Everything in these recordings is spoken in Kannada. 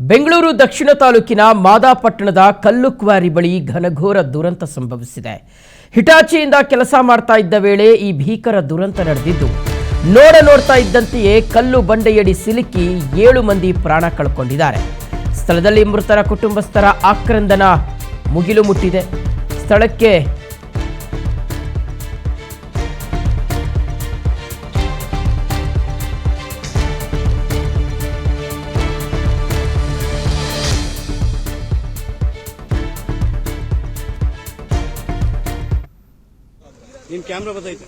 ಬೆಂಗಳೂರು ದಕ್ಷಿಣ ತಾಲೂಕಿನ ಮಾದಾಪಟ್ಟಣದ ಕಲ್ಲು ಕ್ವಾರಿ ಬಳಿ ಘನಘೋರ ದುರಂತ ಸಂಭವಿಸಿದೆ. ಹಿಟಾಚಿಯಿಂದ ಕೆಲಸ ಮಾಡ್ತಾ ಇದ್ದ ವೇಳೆ ಈ ಭೀಕರ ದುರಂತ ನಡೆದಿದ್ದು, ನೋಡ್ತಾ ಇದ್ದಂತೆಯೇ ಕಲ್ಲು ಬಂಡೆಯಡಿ ಸಿಲುಕಿ 7 ಮಂದಿ ಪ್ರಾಣ ಕಳ್ಕೊಂಡಿದ್ದಾರೆ. ಸ್ಥಳದಲ್ಲಿ ಮೃತರ ಕುಟುಂಬಸ್ಥರ ಆಕ್ರಂದನ ಮುಗಿಲು ಮುಟ್ಟಿದೆ. ಸ್ಥಳಕ್ಕೆ ನಿಮ್ಮ ಕ್ಯಾಮ್ರಾ ಬದೈತೆ.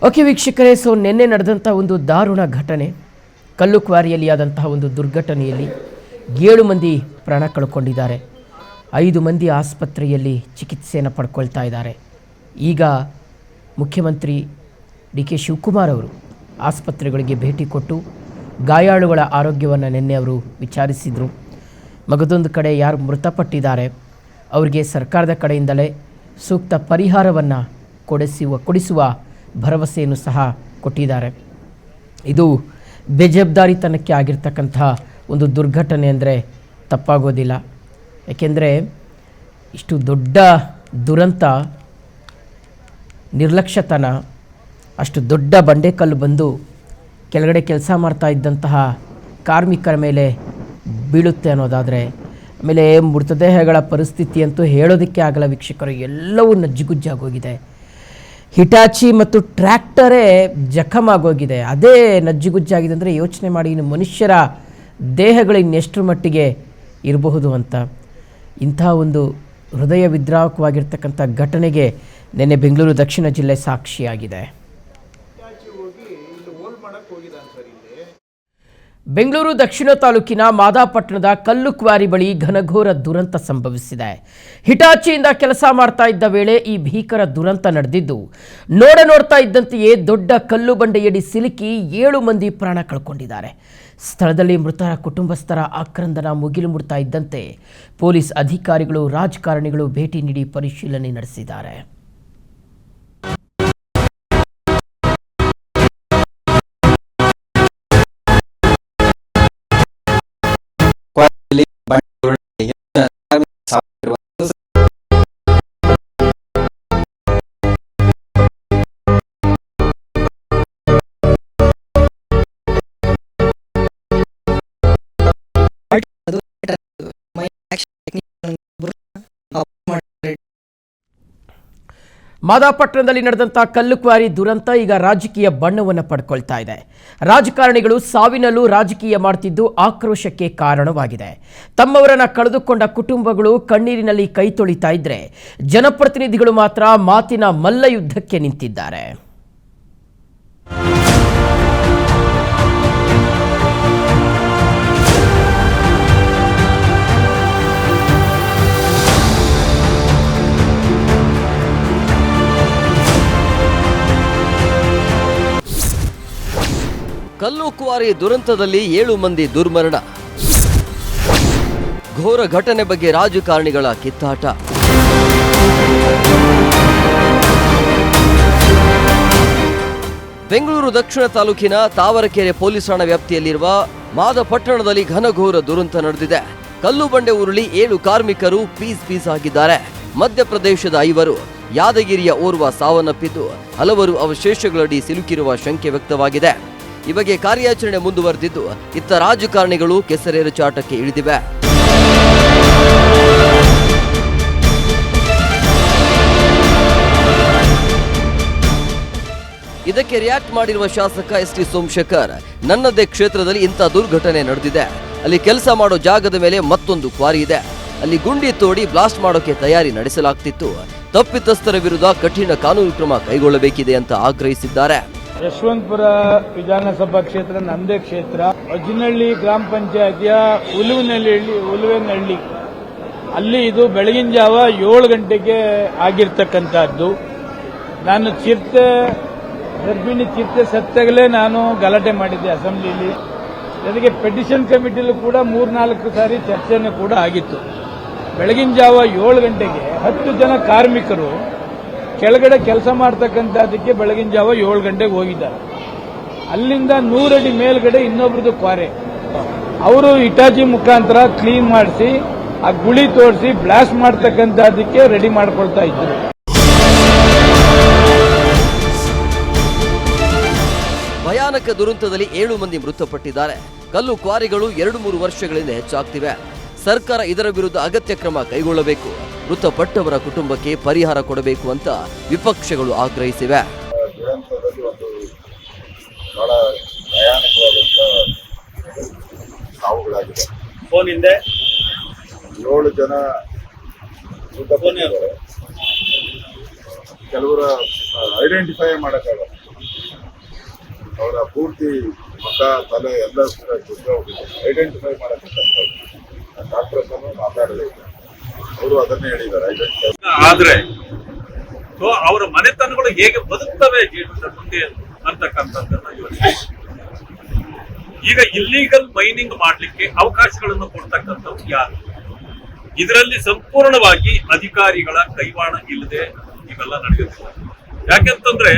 ಓಕೆ ವೀಕ್ಷಕರೇ, ನಿನ್ನೆ ನಡೆದಂಥ ಒಂದು ದಾರುಣ ಘಟನೆ, ಕಲ್ಲು ಕ್ವಾರಿಯಲ್ಲಿ ಆದಂತಹ ಒಂದು ದುರ್ಘಟನೆಯಲ್ಲಿ 7 ಮಂದಿ ಪ್ರಾಣ ಕಳ್ಕೊಂಡಿದ್ದಾರೆ. 5 ಮಂದಿ ಆಸ್ಪತ್ರೆಯಲ್ಲಿ ಚಿಕಿತ್ಸೆಯನ್ನು ಪಡ್ಕೊಳ್ತಾ ಇದ್ದಾರೆ. ಈಗ ಮುಖ್ಯಮಂತ್ರಿ ಡಿ.ಕೆ. ಶಿವಕುಮಾರ್ ಅವರು ಆಸ್ಪತ್ರೆಗಳಿಗೆ ಭೇಟಿ ಕೊಟ್ಟು ಗಾಯಾಳುಗಳ ಆರೋಗ್ಯವನ್ನು ನಿನ್ನೆ ಅವರು ವಿಚಾರಿಸಿದರು. ಮಗದೊಂದು ಕಡೆ ಯಾರು ಮೃತಪಟ್ಟಿದ್ದಾರೆ ಅವರಿಗೆ ಸರ್ಕಾರದ ಕಡೆಯಿಂದಲೇ ಸೂಕ್ತ ಪರಿಹಾರವನ್ನು ಕೊಡಿಸುವ ಭರವಸೆಯನ್ನು ಸಹ ಕೊಟ್ಟಿದ್ದಾರೆ. ಇದು ಬೇಜವಾಬ್ದಾರಿತನಕ್ಕೆ ಆಗಿರ್ತಕ್ಕಂಥ ಒಂದು ದುರ್ಘಟನೆ ಅಂದರೆ ತಪ್ಪಾಗೋದಿಲ್ಲ. ಏಕೆಂದರೆ ಇಷ್ಟು ದೊಡ್ಡ ದುರಂತ, ನಿರ್ಲಕ್ಷ್ಯತನ, ಅಷ್ಟು ದೊಡ್ಡ ಬಂಡೆಕಲ್ಲು ಬಂದು ಕೆಳಗಡೆ ಕೆಲಸ ಮಾಡ್ತಾ ಇದ್ದಂತಹ ಕಾರ್ಮಿಕರ ಮೇಲೆ ಬೀಳುತ್ತೆ ಅನ್ನೋದಾದರೆ, ಆಮೇಲೆ ಮೃತದೇಹಗಳ ಪರಿಸ್ಥಿತಿ ಅಂತೂ ಹೇಳೋದಕ್ಕೆ ಆಗಲ್ಲ ವೀಕ್ಷಕರು. ಎಲ್ಲವೂ ನಜ್ಜುಗುಜ್ಜಾಗೋಗಿದೆ. ಹಿಟಾಚಿ ಮತ್ತು ಟ್ರ್ಯಾಕ್ಟರೇ ಜಖಮಾಗೋಗಿದೆ. ಅದೇ ನಜ್ಜುಗುಜ್ಜಾಗಿದೆ ಅಂದರೆ ಯೋಚನೆ ಮಾಡಿ, ಇನ್ನು ಮನುಷ್ಯರ ದೇಹಗಳು ಇನ್ನೆಷ್ಟರ ಮಟ್ಟಿಗೆ ಇರಬಹುದು ಅಂತ. ಇಂಥ ಒಂದು ಹೃದಯ ವಿದ್ರಾವಕವಾಗಿರ್ತಕ್ಕಂಥ ಘಟನೆಗೆ ನಿನ್ನೆ ಬೆಂಗಳೂರು ದಕ್ಷಿಣ ಜಿಲ್ಲೆ ಸಾಕ್ಷಿಯಾಗಿದೆ. ಬೆಂಗಳೂರು ದಕ್ಷಿಣ ತಾಲೂಕಿನ ಮಾದಾಪಟ್ಟಣದ ಕಲ್ಲು ಕ್ವಾರಿ ಬಳಿ ಘನಘೋರ ದುರಂತ ಸಂಭವಿಸಿದೆ. ಹಿಟಾಚಿಯಿಂದ ಕೆಲಸ ಮಾಡ್ತಾ ಇದ್ದ ವೇಳೆ ಈ ಭೀಕರ ದುರಂತ ನಡೆದಿದ್ದು, ನೋಡ್ತಾ ಇದ್ದಂತೆಯೇ ದೊಡ್ಡ ಕಲ್ಲು ಬಂಡೆಯಡಿ ಸಿಲುಕಿ 7 ಮಂದಿ ಪ್ರಾಣ ಕಳ್ಕೊಂಡಿದ್ದಾರೆ. ಸ್ಥಳದಲ್ಲಿ ಮೃತರ ಕುಟುಂಬಸ್ಥರ ಆಕ್ರಂದನ ಮುಗಿಲು ಮುಟ್ತಾ ಇದ್ದಂತೆ ಪೊಲೀಸ್ ಅಧಿಕಾರಿಗಳು, ರಾಜಕಾರಣಿಗಳು ಭೇಟಿ ನೀಡಿ ಪರಿಶೀಲನೆ ನಡೆಸಿದ್ದಾರೆ. ಮಾದಾಪಟ್ಟಣದಲ್ಲಿ ನಡೆದಂಥ ಕಲ್ಲು ಕ್ವಾರಿ ದುರಂತ ಈಗ ರಾಜಕೀಯ ಬಣ್ಣವನ್ನು ಪಡ್ಕೊಳ್ತಾ ಇದೆ. ರಾಜಕಾರಣಿಗಳು ಸಾವಿನಲ್ಲೂ ರಾಜಕೀಯ ಮಾಡ್ತಿದ್ದು ಆಕ್ರೋಶಕ್ಕೆ ಕಾರಣವಾಗಿದೆ. ತಮ್ಮವರನ್ನ ಕಳೆದುಕೊಂಡ ಕುಟುಂಬಗಳು ಕಣ್ಣೀರಿನಲ್ಲಿ ಕೈ ತೊಳಿತಾ ಇದ್ರೆ, ಜನಪ್ರತಿನಿಧಿಗಳು ಮಾತ್ರ ಮಾತಿನ ಮಲ್ಲಯುದ್ಧಕ್ಕೆ ನಿಂತಿದ್ದಾರೆ. ಕಲ್ಲು ಕ್ವಾರಿ ದುರಂತದಲ್ಲಿ 7 ಮಂದಿ ದುರ್ಮರಣ. ಘೋರ ಘಟನೆ ಬಗ್ಗೆ ರಾಜಕಾರಣಿಗಳ ಕಿತ್ತಾಟ. ಬೆಂಗಳೂರು ದಕ್ಷಿಣ ತಾಲೂಕಿನ ತಾವರಕೆರೆ ಪೊಲೀಸ್ ಠಾಣಾ ವ್ಯಾಪ್ತಿಯಲ್ಲಿರುವ ಮಾದಾಪಟ್ಟಣದಲ್ಲಿ ಘನಘೋರ ದುರಂತ ನಡೆದಿದೆ. ಕಲ್ಲು ಬಂಡೆ ಉರುಳಿ 7 ಕಾರ್ಮಿಕರು ಪೀಸ್ ಆಗಿದ್ದಾರೆ. ಮಧ್ಯಪ್ರದೇಶದ 5, ಯಾದಗಿರಿಯ ಓರ್ವ ಸಾವನ್ನಪ್ಪಿದ್ದು, ಹಲವರು ಅವಶೇಷಗಳಡಿ ಸಿಲುಕಿರುವ ಶಂಕೆ ವ್ಯಕ್ತವಾಗಿದೆ. ಈ ಬಗ್ಗೆ ಕಾರ್ಯಾಚರಣೆ ಮುಂದುವರೆದಿದ್ದು, ಇತ್ತ ರಾಜಕಾರಣಿಗಳು ಕೆಸರೇರಚಾಟಕ್ಕೆ ಇಳಿದಿವೆ. ಇದಕ್ಕೆ ರಿಯಾಕ್ಟ್ ಮಾಡಿರುವ ಶಾಸಕ ಎಸ್.ಟಿ. ಸೋಮಶೇಖರ್, ನನ್ನದೇ ಕ್ಷೇತ್ರದಲ್ಲಿ ಇಂಥ ದುರ್ಘಟನೆ ನಡೆದಿದೆ. ಅಲ್ಲಿ ಕೆಲಸ ಮಾಡೋ ಜಾಗದ ಮೇಲೆ ಮತ್ತೊಂದು ಕ್ವಾರಿ ಇದೆ. ಅಲ್ಲಿ ಗುಂಡಿ ತೋಡಿ ಬ್ಲಾಸ್ಟ್ ಮಾಡೋಕೆ ತಯಾರಿ ನಡೆಸಲಾಗ್ತಿತ್ತು. ತಪ್ಪಿತಸ್ಥರ ವಿರುದ್ಧ ಕಠಿಣ ಕಾನೂನು ಕ್ರಮ ಕೈಗೊಳ್ಳಬೇಕಿದೆ ಅಂತ ಆಗ್ರಹಿಸಿದ್ದಾರೆ. ಯಶವಂತಪುರ ವಿಧಾನಸಭಾ ಕ್ಷೇತ್ರ ನಮ್ಮದೇ ಕ್ಷೇತ್ರ. ಅಜ್ಜಿನಹಳ್ಳಿ ಗ್ರಾಮ ಪಂಚಾಯತಿಯ ಉಲುವೇನಹಳ್ಳಿ ಅಲ್ಲಿ ಇದು ಬೆಳಗಿನ ಜಾವ 7 ಗಂಟೆಗೆ ಆಗಿರ್ತಕ್ಕಂಥದ್ದು. ನಾನು ಗರ್ಭಿಣಿ ಚಿರತೆ ಸತ್ತಾಗಲೇ ನಾನು ಗಲಾಟೆ ಮಾಡಿದ್ದೆ ಅಸೆಂಬ್ಲಿಯಲ್ಲಿ. ಜೊತೆಗೆ ಪೆಟಿಷನ್ ಕಮಿಟಿಲೂ ಕೂಡ 3-4 ಸಾರಿ ಚರ್ಚೆನೂ ಕೂಡ ಆಗಿತ್ತು. ಬೆಳಗಿನ ಜಾವ 7 ಗಂಟೆಗೆ 10 ಜನ ಕಾರ್ಮಿಕರು ಕೆಳಗಡೆ ಕೆಲಸ ಮಾಡ್ತಕ್ಕಂಥದ್ದಕ್ಕೆ ಬೆಳಗಿನ ಜಾವ 7 ಗಂಟೆಗೆ ಹೋಗಿದ್ದಾರೆ. ಅಲ್ಲಿಂದ 100 ಅಡಿ ಮೇಲ್ಗಡೆ ಇನ್ನೊಬ್ರದ್ದು ಕ್ವಾರೆ, ಅವರು ಇಟಾಚಿ ಮುಖಾಂತರ ಕ್ಲೀನ್ ಮಾಡಿಸಿ ಆ ಗುಳಿ ತೋರಿಸಿ ಬ್ಲಾಸ್ಟ್ ಮಾಡ್ತಕ್ಕಂಥದ್ದಕ್ಕೆ ರೆಡಿ ಮಾಡ್ಕೊಳ್ತಾ ಇದ್ರು. ಭಯಾನಕ ದುರಂತದಲ್ಲಿ 7 ಮಂದಿ ಮೃತಪಟ್ಟಿದ್ದಾರೆ. ಕಲ್ಲು ಕ್ವಾರಿಗಳು 2-3 ವರ್ಷಗಳಿಂದ ಹೆಚ್ಚಾಗ್ತಿವೆ. ಸರ್ಕಾರ ಇದರ ವಿರುದ್ಧ ಅಗತ್ಯ ಕ್ರಮ ಕೈಗೊಳ್ಳಬೇಕು. ಮೃತಪಟ್ಟವರ ಕುಟುಂಬಕ್ಕೆ ಪರಿಹಾರ ಕೊಡಬೇಕು ಅಂತ ವಿಪಕ್ಷಗಳು ಆಗ್ರಹಿಸಿವೆ. ದುರಂತದಲ್ಲಿ ಒಂದು ಬಹಳ ಭಯಾನಕವಾದಂಥ ಸಾವುಗಳಾಗಿದೆ. ಫೋನ್ ಹಿಂದೆ 7 ಜನ ಮೃತಪಟ್ಟಿದ್ದಾರೆ. ಕೆಲವರ ಐಡೆಂಟಿಫೈ ಮಾಡೋಕ್ಕಾಗಲ್ಲ. ಅವರ ಪೂರ್ತಿ ಮುಖ ತಲೆ ಎಲ್ಲ ಕೂಡ ಹೋಗಿದೆ. ಐಡೆಂಟಿಫೈ ಮಾಡೋಕ್ಕೆ ಕಷ್ಟ. ಡಾಕ್ಟರ್ಸ್ ಮಾತಾಡಲಿಲ್ಲ, ಅವರು ಅದನ್ನೇ ಹೇಳಿದ್ದಾರೆ. ಐಡೆಂಟಿಫೈ ಆದ್ರೆ ಅವರ ಮನೆತನಗಳು ಹೇಗೆ ಬದುಕ್ತವೆ ಜೀವನದ ಮುಂದೆ ಅಂತಕ್ಕಂಥದ್ದನ್ನ ಯೋಚನೆ. ಈಗ ಇಲ್ಲೀಗಲ್ ಮೈನಿಂಗ್ ಮಾಡ್ಲಿಕ್ಕೆ ಅವಕಾಶಗಳನ್ನು ಕೊಡ್ತಕ್ಕಂಥವ್ರು ಯಾರು? ಇದರಲ್ಲಿ ಸಂಪೂರ್ಣವಾಗಿ ಅಧಿಕಾರಿಗಳ ಕೈವಾಡ ಇಲ್ಲದೆ ಇವೆಲ್ಲ ನಡೆಯುತ್ತಿಲ್ಲ. ಯಾಕೆಂತಂದ್ರೆ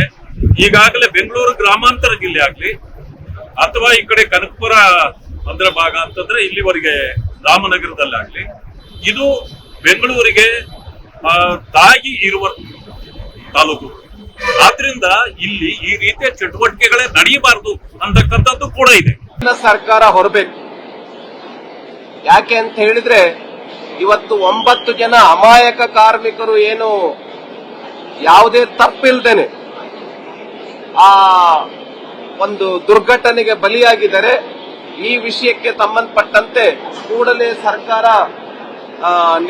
ಈಗಾಗಲೇ ಬೆಂಗಳೂರು ಗ್ರಾಮಾಂತರ ಜಿಲ್ಲೆ ಆಗ್ಲಿ ಅಥವಾ ಈ ಕಡೆ ಕನಕಪುರ ಅಂದ್ರ ಭಾಗ ಅಂತಂದ್ರೆ ಇಲ್ಲಿವರೆಗೆ ರಾಮನಗರದಲ್ಲಾಗ್ಲಿ ಇದು ಬೆಂಗಳೂರಿಗೆ ತಾಗಿ ಇರುವ ತಾಲೂಕು. ಆದ್ರಿಂದ ಇಲ್ಲಿ ಈ ರೀತಿಯ ಚಟುವಟಿಕೆಗಳೇ ನಡೆಯಬಾರದು ಅಂತಕ್ಕಂಥದ್ದು ಕೂಡ ಇದೆ. ಸರ್ಕಾರ ಹೊರಬೇಕು. ಯಾಕೆ ಅಂತ ಹೇಳಿದ್ರೆ ಇವತ್ತು 9 ಜನ ಅಮಾಯಕ ಕಾರ್ಮಿಕರು ಏನು ಯಾವುದೇ ತಪ್ಪಿಲ್ದೇನೆ ಆ ಒಂದು ದುರ್ಘಟನೆಗೆ ಬಲಿಯಾಗಿದ್ದಾರೆ. ಈ ವಿಷಯಕ್ಕೆ ಸಂಬಂಧಪಟ್ಟಂತೆ ಕೂಡಲೇ ಸರ್ಕಾರ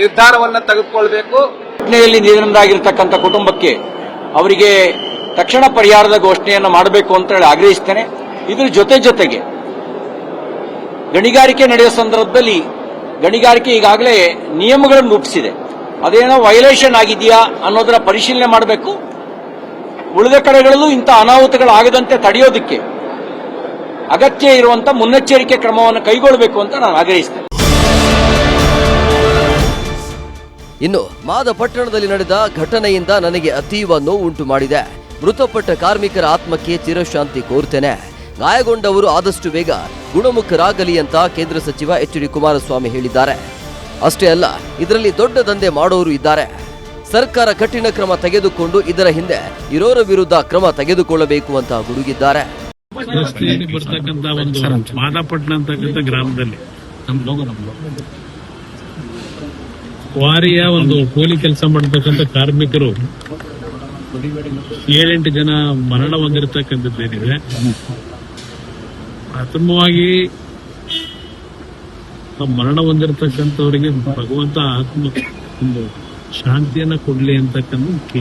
ನಿರ್ಧಾರವನ್ನ ತೆಗೆದುಕೊಳ್ಬೇಕು. ಘಟನೆಯಲ್ಲಿ ನಿಧನರಾಗಿರ್ತಕ್ಕಂಥ ಕುಟುಂಬಕ್ಕೆ ಅವರಿಗೆ ತಕ್ಷಣ ಪರಿಹಾರದ ಘೋಷಣೆಯನ್ನು ಮಾಡಬೇಕು ಅಂತ ಹೇಳಿ ಆಗ್ರಹಿಸ್ತೇನೆ. ಇದ್ರ ಜೊತೆಗೆ ಗಣಿಗಾರಿಕೆ ನಡೆಯುವ ಸಂದರ್ಭದಲ್ಲಿ ಗಣಿಗಾರಿಕೆ ಈಗಾಗಲೇ ನಿಯಮಗಳನ್ನು ರೂಪಿಸಿದೆ. ಅದೇನೋ ವೈಲೇಷನ್ ಆಗಿದೆಯಾ ಅನ್ನೋದರ ಪರಿಶೀಲನೆ ಮಾಡಬೇಕು. ಉಳಿದ ಕಡೆಗಳಲ್ಲೂ ಇಂಥ ಅನಾಹುತಗಳಾಗದಂತೆ ತಡೆಯೋದಕ್ಕೆ ಅಗತ್ಯ ಇರುವಂತ ಮುನ್ನೆಚ್ಚರಿಕೆ ಕ್ರಮವನ್ನು ಕೈಗೊಳ್ಳಬೇಕು ಅಂತ ನಾನು ಆಗ್ರಹಿಸ್ತೇನೆ. ಇನ್ನು ಮಾದಪಟ್ಟಣದಲ್ಲಿ ನಡೆದ ಘಟನೆಯಿಂದ ನನಗೆ ಅತೀವ ನೋವುಂಟು ಮಾಡಿದೆ. ಮೃತಪಟ್ಟ ಕಾರ್ಮಿಕರ ಆತ್ಮಕ್ಕೆ ಚಿರಶಾಂತಿ ಕೋರ್ತೇನೆ. ಗಾಯಗೊಂಡವರು ಆದಷ್ಟು ಬೇಗ ಗುಣಮುಖರಾಗಲಿ ಅಂತ ಕೇಂದ್ರ ಸಚಿವ ಎಚ್.ಡಿ. ಕುಮಾರಸ್ವಾಮಿ ಹೇಳಿದ್ದಾರೆ. ಅಷ್ಟೇ ಅಲ್ಲ, ಇದರಲ್ಲಿ ದೊಡ್ಡ ದಂಧೆ ಮಾಡೋರು ಇದ್ದಾರೆ. ಸರ್ಕಾರ ಕಠಿಣ ಕ್ರಮ ತೆಗೆದುಕೊಂಡು ಇದರ ಹಿಂದೆ ಇರೋರ ವಿರುದ್ಧ ಕ್ರಮ ತೆಗೆದುಕೊಳ್ಳಬೇಕು ಅಂತ ಗುಡುಗಿದ್ದಾರೆ. ರಸ್ತೆಯಲ್ಲಿ ಬರ್ತಕ್ಕಂಥ ಒಂದು ಮಾದಾಪಟ್ಟಣ ಅಂತಕ್ಕಂಥ ಗ್ರಾಮದಲ್ಲಿ ಕ್ವಾರಿಯ ಒಂದು ಕೂಲಿ ಕೆಲಸ ಮಾಡತಕ್ಕಂಥ ಕಾರ್ಮಿಕರು 7-8 ಜನ ಮರಣ ಹೊಂದಿರತಕ್ಕಂಥದ್ದೇನಿದೆ. ಪ್ರಥಮವಾಗಿ ಮರಣ ಹೊಂದಿರತಕ್ಕಂಥವರಿಗೆ ಭಗವಂತ ಆತ್ಮ ಒಂದು ಶಾಂತಿಯನ್ನ ಕೊಡ್ಲಿ ಅಂತಕ್ಕಂಥ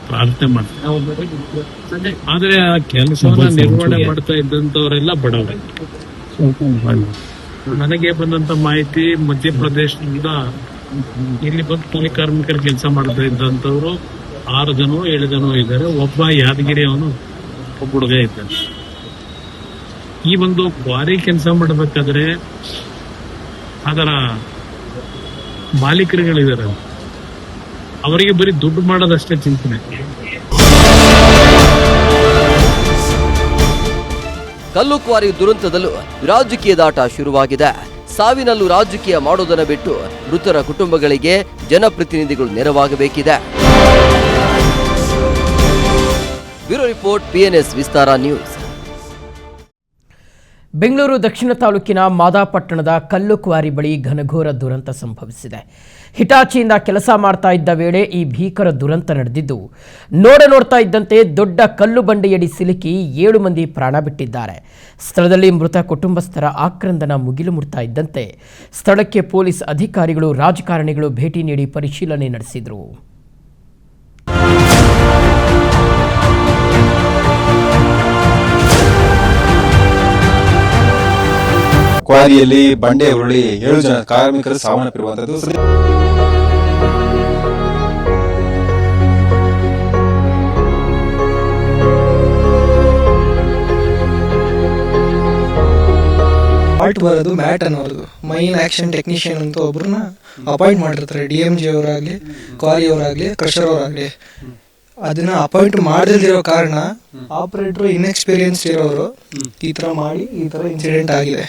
ಪ್ರಾರ್ಥನೆ ಮಾಡ್ತಾರೆ. ಆದ್ರೆ ಆ ಕೆಲಸವನ್ನ ನಿರ್ವಹಣೆ ಮಾಡ್ತಾ ಇದ್ದಂತವರೆಲ್ಲ ಬಡವರು. ನನಗೆ ಬಂದಂತ ಮಾಹಿತಿ ಮಧ್ಯಪ್ರದೇಶದಿಂದ ಇಲ್ಲಿ ಬಂದು ಕೂಲಿ ಕಾರ್ಮಿಕರ ಕೆಲಸ ಮಾಡ್ತಾ ಇದ್ದಂತವ್ರು 6 ಜನ 7 ಜನ ಇದ್ದಾರೆ. ಒಬ್ಬ ಯಾದಗಿರಿ ಅವನು ಒಬ್ಬ ಹುಡುಗ ಇದ್ದಾನೆ. ಈ ಒಂದು ಕ್ವಾರಿ ಕೆಲಸ ಮಾಡಬೇಕಾದ್ರೆ ಅದರ ಮಾಲೀಕರುಗಳಿದ್ದಾರೆ, ಅವರಿಗೆ ಬರೀ ದುಡ್ಡು ಮಾಡೋದಷ್ಟೇ ಚಿಂತನೆ. ಕಲ್ಲು ಕ್ವಾರಿ ದುರಂತದಲ್ಲೂ ರಾಜಕೀಯದ ಆಟ ಶುರುವಾಗಿದೆ. ಸಾವಿನಲ್ಲೂ ರಾಜಕೀಯ ಮಾಡೋದನ್ನ ಬಿಟ್ಟು ಮೃತರ ಕುಟುಂಬಗಳಿಗೆ ಜನಪ್ರತಿನಿಧಿಗಳು ನೆರವಾಗಬೇಕಿದೆ. ಬ್ಯೂರೋ ರಿಪೋರ್ಟ್, PNS ವಿಸ್ತಾರ ನ್ಯೂಸ್. ಬೆಂಗಳೂರು ದಕ್ಷಿಣ ತಾಲೂಕಿನ ಮಾದಾಪಟ್ಟಣದ ಕಲ್ಲು ಕ್ವಾರಿ ಬಳಿ ಘನಘೋರ ದುರಂತ ಸಂಭವಿಸಿದೆ. ಹಿಟಾಚಿಯಿಂದ ಕೆಲಸ ಮಾಡ್ತಾ ಇದ್ದ ವೇಳೆ ಈ ಭೀಕರ ದುರಂತ ನಡೆದಿದ್ದು, ನೋಡ್ತಾ ಇದ್ದಂತೆ ದೊಡ್ಡ ಕಲ್ಲು ಬಂಡೆಯಡಿ ಸಿಲುಕಿ 7 ಮಂದಿ ಪ್ರಾಣ ಬಿಟ್ಟಿದ್ದಾರೆ. ಸ್ಥಳದಲ್ಲಿ ಮೃತ ಕುಟುಂಬಸ್ಥರ ಆಕ್ರಂದನ ಮುಗಿಲು ಮುಟ್ತಾ ಇದ್ದಂತೆ ಸ್ಥಳಕ್ಕೆ ಪೊಲೀಸ್ ಅಧಿಕಾರಿಗಳು, ರಾಜಕಾರಣಿಗಳು ಭೇಟಿ ನೀಡಿ ಪರಿಶೀಲನೆ ನಡೆಸಿದರು. ಕ್ವಾರಿಯಲ್ಲಿ ಬಂಡೆ ಉರುಳಿ 7 ಜನ ಕಾರ್ಮಿಕರು ಸಾವನ್ನಪ್ಪಿರುವಂತದ್ದು. ಫಾಲ್ಟ್ ಬರೋದು ಮ್ಯಾಟ್ ಅನ್ನೋದು ಮೈನ್ ಆಕ್ಷನ್ ಟೆಕ್ನಿಷಿಯನ್ ಅಂತ ಒಬ್ರನ್ನ ಅಪಾಯಿಂಟ್ ಮಾಡಿರ್ತಾರೆ, DMG ಅವರಾಗ್ಲಿ, ಕ್ವಾರಿ ಅವರಾಗ್ಲಿ, ಕ್ರಷರ್ ಅವರಾಗ್ಲಿ. ಅದನ್ನ ಅಪಾಯಿಂಟ್ ಮಾಡದಿರೋ ಕಾರಣ ಆಪರೇಟರ್ ಇನ್ಎಕ್ಸ್ಪೀರಿಯನ್ಸ್ ಇರೋರು ಈ ತರ ಮಾಡಿ ಈ ತರ ಇನ್ಸಿಡೆಂಟ್ ಆಗಿದೆ.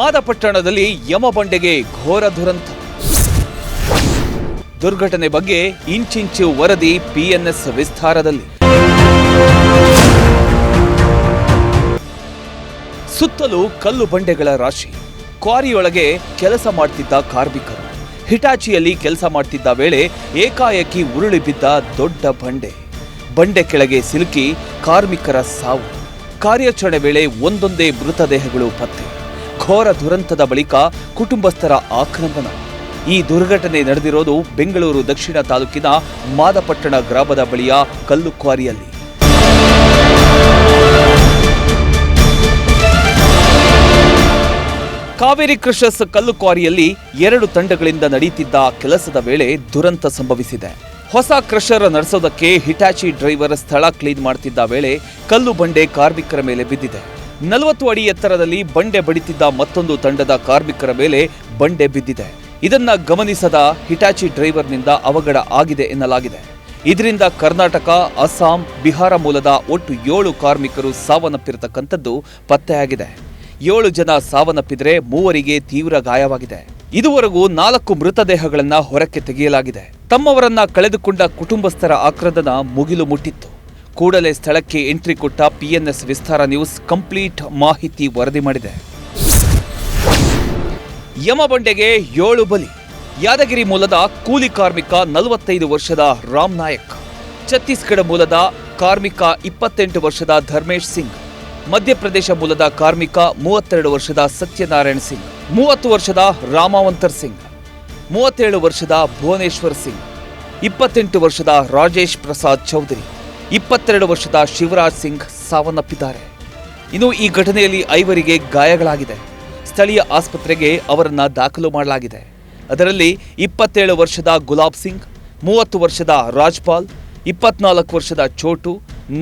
ಮಾದಪಟ್ಟಣದಲ್ಲಿ ಯಮಬಂಡೆಗೆ ಘೋರ ದುರಂತ. ದುರ್ಘಟನೆ ಬಗ್ಗೆ ಇಂಚಿಂಚು ವರದಿ PNS ವಿಸ್ತಾರದಲ್ಲಿ. ಸುತ್ತಲೂ ಕಲ್ಲು ಬಂಡೆಗಳ ರಾಶಿ. ಕ್ವಾರಿಯೊಳಗೆ ಕೆಲಸ ಮಾಡ್ತಿದ್ದ ಕಾರ್ಮಿಕರು ಹಿಟಾಚಿಯಲ್ಲಿ ಕೆಲಸ ಮಾಡ್ತಿದ್ದ ವೇಳೆ ಏಕಾಏಕಿ ಉರುಳಿ ಬಿದ್ದ ದೊಡ್ಡ ಬಂಡೆ ಕೆಳಗೆ ಸಿಲುಕಿ ಕಾರ್ಮಿಕರ ಸಾವು. ಕಾರ್ಯಾಚರಣೆ ವೇಳೆ ಒಂದೊಂದೇ ಮೃತದೇಹಗಳು ಪತ್ತೆ. ಘೋರ ದುರಂತದ ಬಳಿಕ ಕುಟುಂಬಸ್ಥರ ಆಕ್ರಂದನ. ಈ ದುರ್ಘಟನೆ ನಡೆದಿರೋದು ಬೆಂಗಳೂರು ದಕ್ಷಿಣ ತಾಲೂಕಿನ ಮಾದಪಟ್ಟಣ ಗ್ರಾಮದ ಬಳಿಯ ಕಲ್ಲು ಕ್ವಾರಿಯಲ್ಲಿ. ಕಾವೇರಿ ಕ್ರಷರ್ಸ್ ಕಲ್ಲು ಕ್ವಾರಿಯಲ್ಲಿ 2 ತಂಡಗಳಿಂದ ನಡೆಯುತ್ತಿದ್ದ ಕೆಲಸದ ವೇಳೆ ದುರಂತ ಸಂಭವಿಸಿದೆ. ಹೊಸ ಕ್ರಷರ್ ನಡೆಸೋದಕ್ಕೆ ಹಿಟಾಚಿ ಡ್ರೈವರ್ ಸ್ಥಳ ಕ್ಲೀನ್ ಮಾಡ್ತಿದ್ದ ವೇಳೆ ಕಲ್ಲು ಬಂಡೆ ಕಾರ್ಮಿಕರ ಮೇಲೆ ಬಿದ್ದಿದೆ. 40 ಅಡಿ ಎತ್ತರದಲ್ಲಿ ಬಂಡೆ ಬಡಿತಿದ್ದ ಮತ್ತೊಂದು ತಂಡದ ಕಾರ್ಮಿಕರ ಮೇಲೆ ಬಂಡೆ ಬಿದ್ದಿದೆ. ಇದನ್ನ ಗಮನಿಸದ ಹಿಟಾಚಿ ಡ್ರೈವರ್ನಿಂದ ಅವಘಡ ಆಗಿದೆ ಎನ್ನಲಾಗಿದೆ. ಇದರಿಂದ ಕರ್ನಾಟಕ, ಅಸ್ಸಾಂ, ಬಿಹಾರ ಮೂಲದ ಒಟ್ಟು 7 ಕಾರ್ಮಿಕರು ಸಾವನ್ನಪ್ಪಿರತಕ್ಕಂಥದ್ದು ಪತ್ತೆಯಾಗಿದೆ. 7 ಜನ ಸಾವನ್ನಪ್ಪಿದ್ರೆ 3 ತೀವ್ರ ಗಾಯವಾಗಿದೆ. ಇದುವರೆಗೂ 4 ಮೃತದೇಹಗಳನ್ನ ಹೊರಕ್ಕೆ ತೆಗೆಯಲಾಗಿದೆ. ತಮ್ಮವರನ್ನ ಕಳೆದುಕೊಂಡ ಕುಟುಂಬಸ್ಥರ ಆಕ್ರಂದನ ಮುಗಿಲು ಮುಟ್ಟಿತ್ತು. ಕೂಡಲೇ ಸ್ಥಳಕ್ಕೆ ಎಂಟ್ರಿ ಕೊಟ್ಟ PNS ವಿಸ್ತಾರ ನ್ಯೂಸ್ ಕಂಪ್ಲೀಟ್ ಮಾಹಿತಿ ವರದಿ ಮಾಡಿದೆ. ಯಮಬಂಡೆಗೆ 7 ಬಲಿ. ಯಾದಗಿರಿ ಮೂಲದ ಕೂಲಿ ಕಾರ್ಮಿಕ 45 ವರ್ಷದ ರಾಮ್ ನಾಯಕ್, ಛತ್ತೀಸ್ಗಢ ಮೂಲದ ಕಾರ್ಮಿಕ 28 ವರ್ಷದ ಧರ್ಮೇಶ್ ಸಿಂಗ್, ಮಧ್ಯಪ್ರದೇಶ ಮೂಲದ ಕಾರ್ಮಿಕ 32 ವರ್ಷದ ಸತ್ಯನಾರಾಯಣ್ ಸಿಂಗ್, 30 ವರ್ಷದ ರಾಮಾವಂತರ್ ಸಿಂಗ್, 37 ವರ್ಷದ ಭುವನೇಶ್ವರ್ ಸಿಂಗ್, 28 ವರ್ಷದ ರಾಜೇಶ್ ಪ್ರಸಾದ್ ಚೌಧರಿ, 22 ವರ್ಷದ ಶಿವರಾಜ್ ಸಿಂಗ್ ಸಾವನ್ನಪ್ಪಿದ್ದಾರೆ. ಇನ್ನು ಈ ಘಟನೆಯಲ್ಲಿ 5 ಗಾಯಗಳಾಗಿದೆ. ಸ್ಥಳೀಯ ಆಸ್ಪತ್ರೆಗೆ ಅವರನ್ನ ದಾಖಲು ಮಾಡಲಾಗಿದೆ. ಅದರಲ್ಲಿ 27 ವರ್ಷದ ಗುಲಾಬ್ ಸಿಂಗ್, 30 ವರ್ಷದ ರಾಜ್ಪಾಲ್, 24 ವರ್ಷದ ಚೋಟು,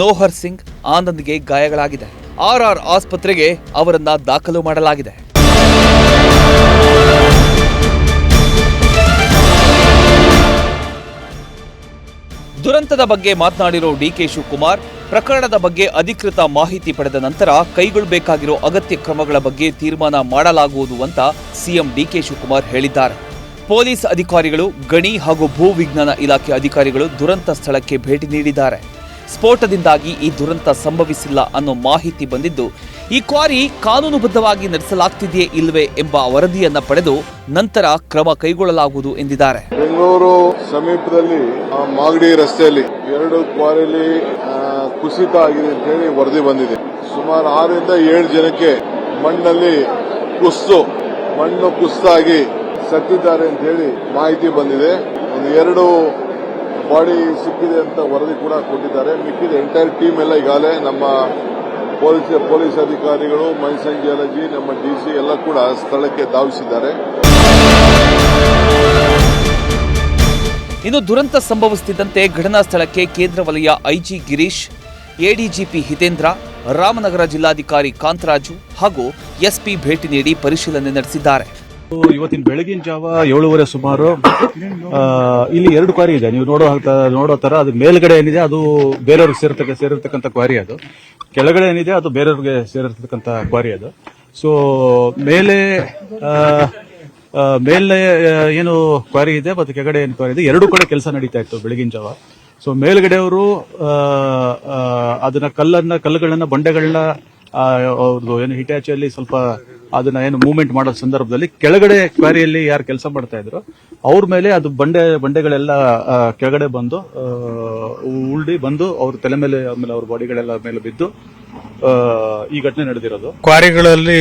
ನೋಹರ್ ಸಿಂಗ್, ಆನಂದ್ಗೆ ಗಾಯಗಳಾಗಿದೆ. RR ಆಸ್ಪತ್ರೆಗೆ ಅವರನ್ನ ದಾಖಲು ಮಾಡಲಾಗಿದೆ. ದುರಂತದ ಬಗ್ಗೆ ಮಾತನಾಡಿರೋ DK ಶಿವಕುಮಾರ್, ಪ್ರಕರಣದ ಬಗ್ಗೆ ಅಧಿಕೃತ ಮಾಹಿತಿ ಪಡೆದ ನಂತರ ಕೈಗೊಳ್ಳಬೇಕಾಗಿರೋ ಅಗತ್ಯ ಕ್ರಮಗಳ ಬಗ್ಗೆ ತೀರ್ಮಾನ ಮಾಡಲಾಗುವುದು ಅಂತ CM DK ಶಿವಕುಮಾರ್ ಹೇಳಿದ್ದಾರೆ. ಪೊಲೀಸ್ ಅಧಿಕಾರಿಗಳು, ಗಣಿ ಹಾಗೂ ಭೂ ವಿಜ್ಞಾನ ಇಲಾಖೆ ಅಧಿಕಾರಿಗಳು ದುರಂತ ಸ್ಥಳಕ್ಕೆ ಭೇಟಿ ನೀಡಿದ್ದಾರೆ. ಸ್ಫೋಟದಿಂದಾಗಿ ಈ ದುರಂತ ಸಂಭವಿಸಿಲ್ಲ ಅನ್ನೋ ಮಾಹಿತಿ ಬಂದಿದ್ದು, ಈ ಕ್ವಾರಿ ಕಾನೂನುಬದ್ಧವಾಗಿ ನಡೆಸಲಾಗ್ತಿದೆಯೇ ಇಲ್ಲವೇ ಎಂಬ ವರದಿಯನ್ನ ಪಡೆದು ನಂತರ ಕ್ರಮ ಕೈಗೊಳ್ಳಲಾಗುವುದು ಎಂದಿದ್ದಾರೆ. ಬೆಂಗಳೂರು ಸಮೀಪದಲ್ಲಿ ಮಾಗಡಿ ರಸ್ತೆಯಲ್ಲಿ 2 ಕ್ವಾರಿಯಲ್ಲಿ ಕುಸಿತ ಆಗಿದೆ ಅಂತ ಹೇಳಿ ವರದಿ ಬಂದಿದೆ. ಸುಮಾರು 6 ರಿಂದ 7 ಜನಕ್ಕೆ ಮಣ್ಣು ಕುಸಿತಾಗಿ ಸತ್ತಿದ್ದಾರೆ ಅಂತ ಹೇಳಿ ಮಾಹಿತಿ ಬಂದಿದೆ. ಒಂದು 2 ಬಾಡಿ ಸಿಕ್ಕಿದೆ ಅಂತ ವರದಿ ಕೂಡ ಕೊಟ್ಟಿದ್ದಾರೆ. ಮಿಕ್ಕಿದ ಎಂಟೈರ್ ಟೀಮ್ ಎಲ್ಲ ಈಗಾಗಲೇ ನಮ್ಮ ಪೊಲೀಸ್ ಅಧಿಕಾರಿಗಳು, ಮೈಸೂರು ಜಿಯಾಲಜಿ, ನಮ್ಮ DC ಎಲ್ಲ ಕೂಡ ಸ್ಥಳಕ್ಕೆ ಧಾವಿಸಿದ್ದಾರೆ. ಇನ್ನು ದುರಂತ ಸಂಭವಿಸುತ್ತಿದ್ದಂತೆ ಘಟನಾ ಸ್ಥಳಕ್ಕೆ ಕೇಂದ್ರ ವಲಯ IG ಗಿರೀಶ್, ADGP ಹಿತೇಂದ್ರ, ರಾಮನಗರ ಜಿಲ್ಲಾಧಿಕಾರಿ ಕಾಂತರಾಜು ಹಾಗೂ SP ಭೇಟಿ ನೀಡಿ ಪರಿಶೀಲನೆ ನಡೆಸಿದ್ದಾರೆ. ಇವತ್ತಿನ ಬೆಳಗಿನ ಜಾವ 7:30 ಸುಮಾರು ಇಲ್ಲಿ 2 ಕ್ವಾರಿ ಇದೆ. ನೀವು ನೋಡೋ ತರ ಅದು ಮೇಲ್ಗಡೆ ಏನಿದೆ ಅದು ಬೇರೆಯವ್ರಿಗೆ ಸೇರಿರ್ತಕ್ಕಂಥ ಕ್ವಾರಿ, ಅದು ಕೆಳಗಡೆ ಏನಿದೆ ಅದು ಬೇರೆಯವ್ರಿಗೆ ಸೇರಿರ್ತಕ್ಕಂಥ ಕ್ವಾರಿ ಅದು. ಸೊ ಮೇಲೆ ಏನು ಕ್ವಾರಿ ಇದೆ ಮತ್ತು ಕೆಳಗಡೆ ಏನು ಕ್ವಾರಿ ಇದೆ, 2 ಕಡೆ ಕೆಲಸ ನಡೀತಾ ಇತ್ತು ಬೆಳಗಿನ ಜಾವ. ಸೊ ಮೇಲ್ಗಡೆಯವರು ಅದನ್ನ ಕಲ್ಲುಗಳನ್ನ ಬಂಡೆಗಳನ್ನ ಅವ್ರದ್ದು ಏನು ಹಿಟಾಚಿಯಲ್ಲಿ ಸ್ವಲ್ಪ ಅದನ್ನ ಏನು ಮೂವ್ಮೆಂಟ್ ಮಾಡೋ ಸಂದರ್ಭದಲ್ಲಿ ಕೆಳಗಡೆ ಕ್ವಾರಿಯಲ್ಲಿ ಯಾರು ಕೆಲಸ ಮಾಡ್ತಾ ಇದ್ರು ಅವ್ರ ಮೇಲೆ ಅದು ಬಂಡೆಗಳೆಲ್ಲ ಕೆಳಗಡೆ ಬಂದು ಉಲ್ಡಿ ಬಂದು ಅವ್ರ ತಲೆ ಮೇಲೆ ಆಮೇಲೆ ಅವ್ರ ಬಾಡಿಗಳೆಲ್ಲ ಮೇಲೆ ಬಿದ್ದು ಈ ಘಟನೆ ನಡೆದಿರೋದು. ಕ್ವಾರಿಗಳಲ್ಲಿ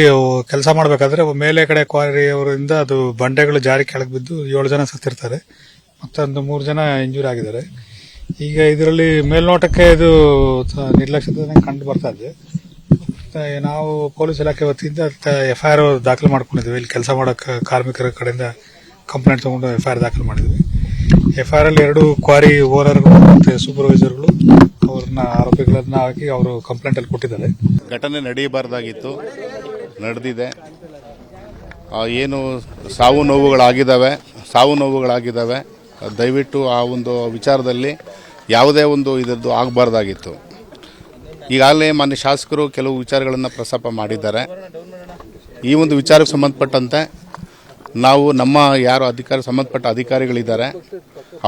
ಕೆಲಸ ಮಾಡಬೇಕಾದ್ರೆ ಮೇಲೆ ಕಡೆ ಕ್ವಾರಿಯವರಿಂದ ಅದು ಬಂಡೆಗಳು ಜಾರಿ ಕೆಳಗೆ ಬಿದ್ದು 7 ಜನ ಸತ್ತಿರ್ತಾರೆ, ಮತ್ತೊಂದು 3 ಜನ ಇಂಜೂರಿ ಆಗಿದ್ದಾರೆ. ಈಗ ಇದರಲ್ಲಿ ಮೇಲ್ನೋಟಕ್ಕೆ ಇದು ನಿರ್ಲಕ್ಷ್ಯತೆ ಕಂಡು ಬರ್ತಾ ಇದೆ. ನಾವು ಪೊಲೀಸ್ ಇಲಾಖೆ ವತಿಯಿಂದ FIR ದಾಖಲು ಮಾಡ್ಕೊಂಡಿದ್ವಿ. ಇಲ್ಲಿ ಕೆಲಸ ಮಾಡೋ ಕಾರ್ಮಿಕರ ಕಡೆಯಿಂದ ಕಂಪ್ಲೇಂಟ್ ತಗೊಂಡು FIR ದಾಖಲು ಮಾಡಿದ್ವಿ. FIR ಅಲ್ಲಿ 2 ಕ್ವಾರಿ ಓನರ್ಗಳು ಮತ್ತೆ ಸೂಪರ್ವೈಸರ್ಗಳು ಅವ್ರನ್ನ ಆರೋಪಿಗಳನ್ನ ಹಾಕಿ ಅವರು ಕಂಪ್ಲೇಂಟ್ ಅಲ್ಲಿ ಕೊಟ್ಟಿದ್ದಾರೆ. ಘಟನೆ ನಡೆಯಬಾರ್ದಾಗಿತ್ತು, ನಡೆದಿದೆ. ಏನು ಸಾವು ನೋವುಗಳಾಗಿದ್ದಾವೆ. ದಯವಿಟ್ಟು ಆ ಒಂದು ವಿಚಾರದಲ್ಲಿ ಯಾವುದೇ ಒಂದು ಇದರದ್ದು ಆಗಬಾರ್ದಾಗಿತ್ತು. ಈಗಾಗಲೇ ಮಾನ್ಯ ಶಾಸಕರು ಕೆಲವು ವಿಚಾರಗಳನ್ನು ಪ್ರಸ್ತಾಪ ಮಾಡಿದ್ದಾರೆ. ಈ ಒಂದು ವಿಚಾರಕ್ಕೆ ಸಂಬಂಧಪಟ್ಟಂತೆ ನಾವು ನಮ್ಮ ಯಾರು ಸಂಬಂಧಪಟ್ಟ ಅಧಿಕಾರಿಗಳಿದ್ದಾರೆ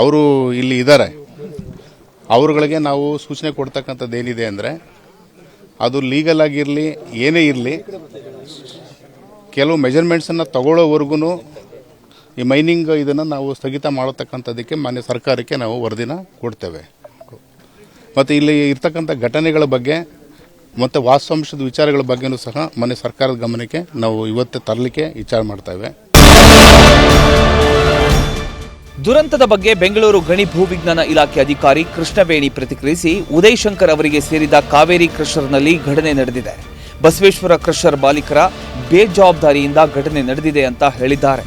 ಅವರು ಇಲ್ಲಿ ಇದ್ದಾರೆ, ಅವರುಗಳಿಗೆ ನಾವು ಸೂಚನೆ ಕೊಡ್ತಕ್ಕಂಥದ್ದು ಏನಿದೆ ಅಂದರೆ, ಅದು ಲೀಗಲ್ ಆಗಿರಲಿ ಏನೇ ಇರಲಿ, ಕೆಲವು ಮೆಜರ್ಮೆಂಟ್ಸನ್ನು ತಗೊಳ್ಳೋವರೆಗೂ ಈ ಮೈನಿಂಗ್ ಇದನ್ನು ನಾವು ಸ್ಥಗಿತ ಮಾಡತಕ್ಕಂಥದ್ದಕ್ಕೆ ಮಾನ್ಯ ಸರ್ಕಾರಕ್ಕೆ ನಾವು ವರದಿನ ಕೊಡ್ತೇವೆ. ಮತ್ತು ಇಲ್ಲಿ ಇರ್ತಕ್ಕಂಥ ಘಟನೆಗಳ ಬಗ್ಗೆ ಮತ್ತು ವಾಸ್ತವಾಂಶದ ವಿಚಾರಗಳ ಬಗ್ಗೆನೂ ಸಹ ಮಾನ್ಯ ಸರ್ಕಾರದ ಗಮನಕ್ಕೆ ನಾವು ಇವತ್ತೇ ತರಲಿಕ್ಕೆ ವಿಚಾರ ಮಾಡ್ತೇವೆ. ದುರಂತದ ಬಗ್ಗೆ ಬೆಂಗಳೂರು ಗಣಿ ಭೂವಿಜ್ಞಾನ ಇಲಾಖೆ ಅಧಿಕಾರಿ ಕೃಷ್ಣವೇಣಿ ಪ್ರತಿಕ್ರಿಯಿಸಿ, ಉದಯ್ ಶಂಕರ್ ಅವರಿಗೆ ಸೇರಿದ ಕಾವೇರಿ ಕ್ರಷರ್ನಲ್ಲಿ ಘಟನೆ ನಡೆದಿದೆ. ಬಸವೇಶ್ವರ ಕ್ರಷರ್ ಮಾಲೀಕರ ಬೇಜವಾಬ್ದಾರಿಯಿಂದ ಘಟನೆ ನಡೆದಿದೆ ಅಂತ ಹೇಳಿದ್ದಾರೆ.